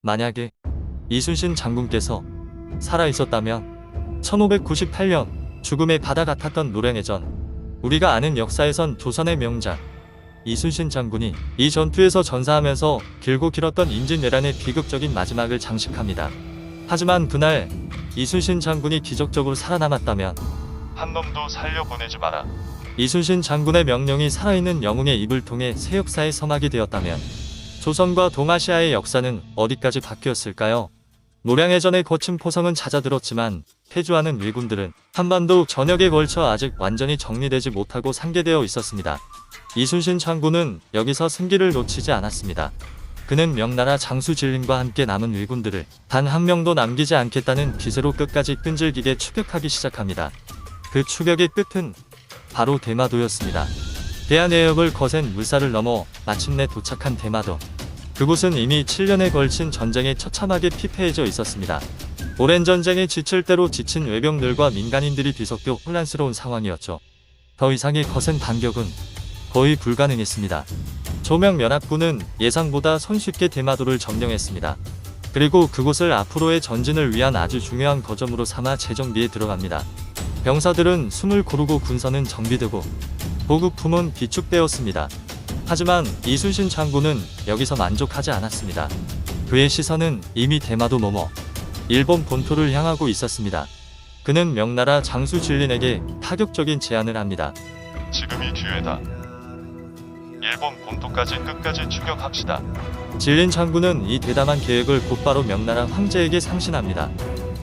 만약에 이순신 장군께서 살아있었다면 1598년 죽음의 바다 같았던 노량해전, 우리가 아는 역사에선 조선의 명작 이순신 장군이 이 전투에서 전사하면서 길고 길었던 임진왜란의 비극적인 마지막을 장식합니다. 하지만 그날 이순신 장군이 기적적으로 살아남았다면 한 놈도 살려보내지 마라. 이순신 장군의 명령이 살아있는 영웅의 입을 통해 새 역사의 서막이 되었다면 조선과 동아시아의 역사는 어디까지 바뀌었을까요? 노량해전의 거친 포성은 잦아들었지만 패주하는 왜군들은 한반도 전역에 걸쳐 아직 완전히 정리되지 못하고 상계되어 있었습니다. 이순신 장군은 여기서 승기를 놓치지 않았습니다. 그는 명나라 장수 진림과 함께 남은 왜군들을 단 한 명도 남기지 않겠다는 기세로 끝까지 끈질기게 추격하기 시작합니다. 그 추격의 끝은 바로 대마도였습니다. 대한해협을 거센 물살을 넘어 마침내 도착한 대마도. 그곳은 이미 7년에 걸친 전쟁에 처참하게 피폐해져 있었습니다. 오랜 전쟁에 지칠 대로 지친 외병들과 민간인들이 뒤섞여 혼란스러운 상황이었죠. 더 이상의 거센 반격은 거의 불가능했습니다. 조명연합군은 예상보다 손쉽게 대마도를 점령했습니다. 그리고 그곳을 앞으로의 전진을 위한 아주 중요한 거점으로 삼아 재정비에 들어갑니다. 병사들은 숨을 고르고 군선은 정비되고 보급품은 비축되었습니다. 하지만 이순신 장군은 여기서 만족하지 않았습니다. 그의 시선은 이미 대마도 넘어 일본 본토를 향하고 있었습니다. 그는 명나라 장수 진린에게 파격적인 제안을 합니다. 지금이 기회다. 일본 본토까지 끝까지 추격합시다. 진린 장군은 이 대담한 계획을 곧바로 명나라 황제에게 상신합니다.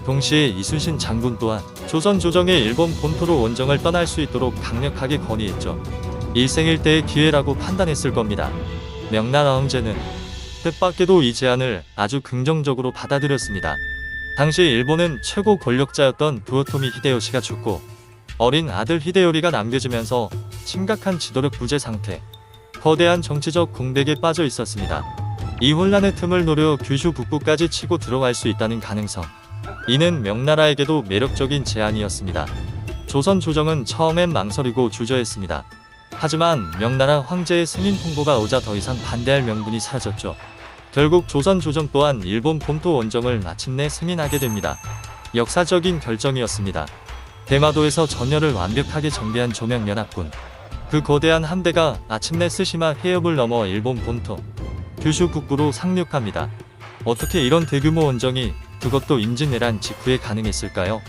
동시에 이순신 장군 또한 조선 조정의 일본 본토로 원정을 떠날 수 있도록 강력하게 건의했죠. 일생일대의 기회라고 판단했을 겁니다. 명나라 황제는 뜻밖에도 이 제안을 아주 긍정적으로 받아들였습니다. 당시 일본은 최고 권력자였던 도요토미 히데요시가 죽고 어린 아들 히데요리가 남겨지면서 심각한 지도력 부재 상태, 거대한 정치적 공백에 빠져 있었습니다. 이 혼란의 틈을 노려 규슈 북부까지 치고 들어갈 수 있다는 가능성, 이는 명나라에게도 매력적인 제안이었습니다. 조선 조정은 처음엔 망설이고 주저했습니다. 하지만 명나라 황제의 승인 통보가 오자 더 이상 반대할 명분이 사라졌죠. 결국 조선 조정 또한 일본 본토 원정을 마침내 승인하게 됩니다. 역사적인 결정이었습니다. 대마도에서 전열을 완벽하게 정비한 조명연합군, 그 거대한 함대가 마침내 스시마 해협을 넘어 일본 본토 규슈 북부로 상륙합니다. 어떻게 이런 대규모 원정이 그것도 임진왜란 직후에 가능했을까요?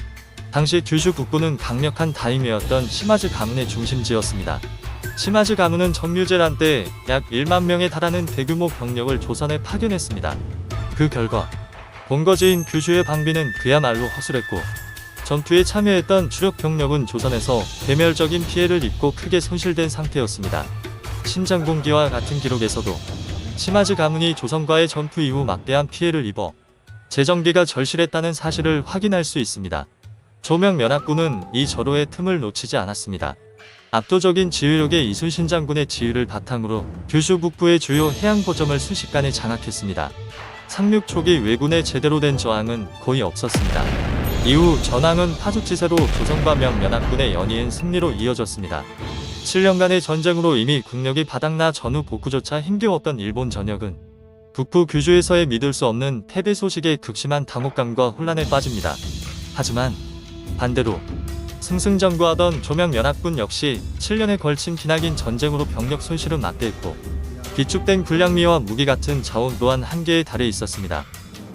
당시 규슈 북부는 강력한 다이메였던 시마즈 가문의 중심지였습니다. 시마즈 가문은 정유재란 때 약 1만 명에 달하는 대규모 병력을 조선에 파견했습니다. 그 결과 본거지인 규슈의 방비는 그야말로 허술했고 전투에 참여했던 주력 병력은 조선에서 괴멸적인 피해를 입고 크게 손실된 상태였습니다. 신장공기와 같은 기록에서도 시마즈 가문이 조선과의 전투 이후 막대한 피해를 입어 재정비가 절실했다는 사실을 확인할 수 있습니다. 조명연합군은 이 절호의 틈을 놓치지 않았습니다. 압도적인 지휘력의 이순신 장군의 지휘를 바탕으로 규슈 북부의 주요 해양 거점을 순식간에 장악했습니다. 상륙 초기 왜군의 제대로 된 저항은 거의 없었습니다. 이후 전황은 파죽지세로 조선과 명연합군의 연이은 승리로 이어졌습니다. 7년간의 전쟁으로 이미 국력이 바닥나 전후 복구조차 힘겨웠던 일본 전역은 북부 규슈에서의 믿을 수 없는 패배 소식에 극심한 당혹감과 혼란에 빠집니다. 하지만 반대로 승승장구하던 조명연합군 역시 7년에 걸친 기나긴 전쟁으로 병력 손실은 막대했고 비축된 군량미와 무기 같은 자원 또한 한계에 달해 있었습니다.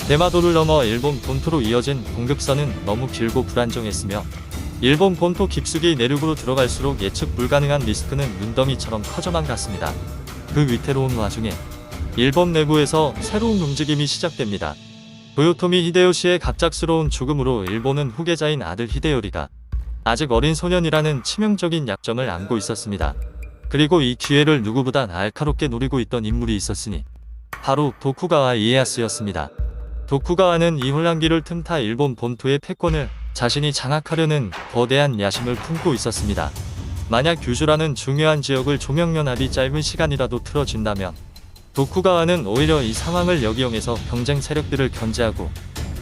대마도를 넘어 일본 본토로 이어진 공급선은 너무 길고 불안정했으며 일본 본토 깊숙이 내륙으로 들어갈수록 예측 불가능한 리스크는 눈덩이처럼 커져만 갔습니다. 그 위태로운 와중에 일본 내부에서 새로운 움직임이 시작됩니다. 도요토미 히데요시의 갑작스러운 죽음으로 일본은 후계자인 아들 히데요리가 아직 어린 소년이라는 치명적인 약점을 안고 있었습니다. 그리고 이 기회를 누구보다 날카롭게 노리고 있던 인물이 있었으니 바로 도쿠가와 이에야스였습니다. 도쿠가와는 이 혼란기를 틈타 일본 본토의 패권을 자신이 장악하려는 거대한 야심을 품고 있었습니다. 만약 규슈라는 중요한 지역을 조명연합이 짧은 시간이라도 틀어준다면 도쿠가와는 오히려 이 상황을 역이용해서 경쟁 세력들을 견제하고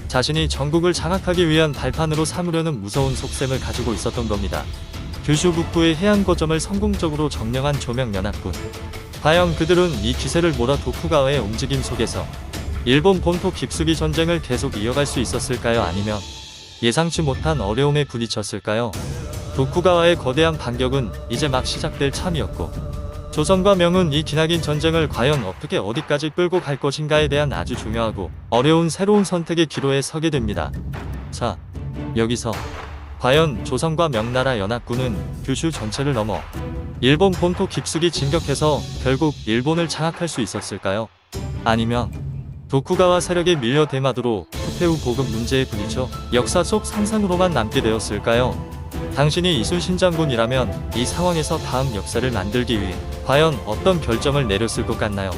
자신이 전국을 장악하기 위한 발판으로 삼으려는 무서운 속셈을 가지고 있었던 겁니다. 규슈 북부의 해안 거점을 성공적으로 점령한 조명연합군. 과연 그들은 이 기세를 몰아 도쿠가와의 움직임 속에서 일본 본토 깊숙이 전쟁을 계속 이어갈 수 있었을까요? 아니면 예상치 못한 어려움에 부딪혔을까요? 도쿠가와의 거대한 반격은 이제 막 시작될 참이었고, 조선과 명은 이 기나긴 전쟁을 과연 어떻게 어디까지 끌고 갈 것인가에 대한 아주 중요하고 어려운 새로운 선택의 기로에 서게 됩니다. 자, 여기서 과연 조선과 명나라 연합군은 규슈 전체를 넘어 일본 본토 깊숙이 진격해서 결국 일본을 장악할 수 있었을까요? 아니면 도쿠가와 세력에 밀려 대마도로 후페우 보급 문제에 부딪혀 역사 속 상상으로만 남게 되었을까요? 당신이 이순신 장군이라면 이 상황에서 다음 역사를 만들기 위해 과연 어떤 결정을 내렸을 것 같나요?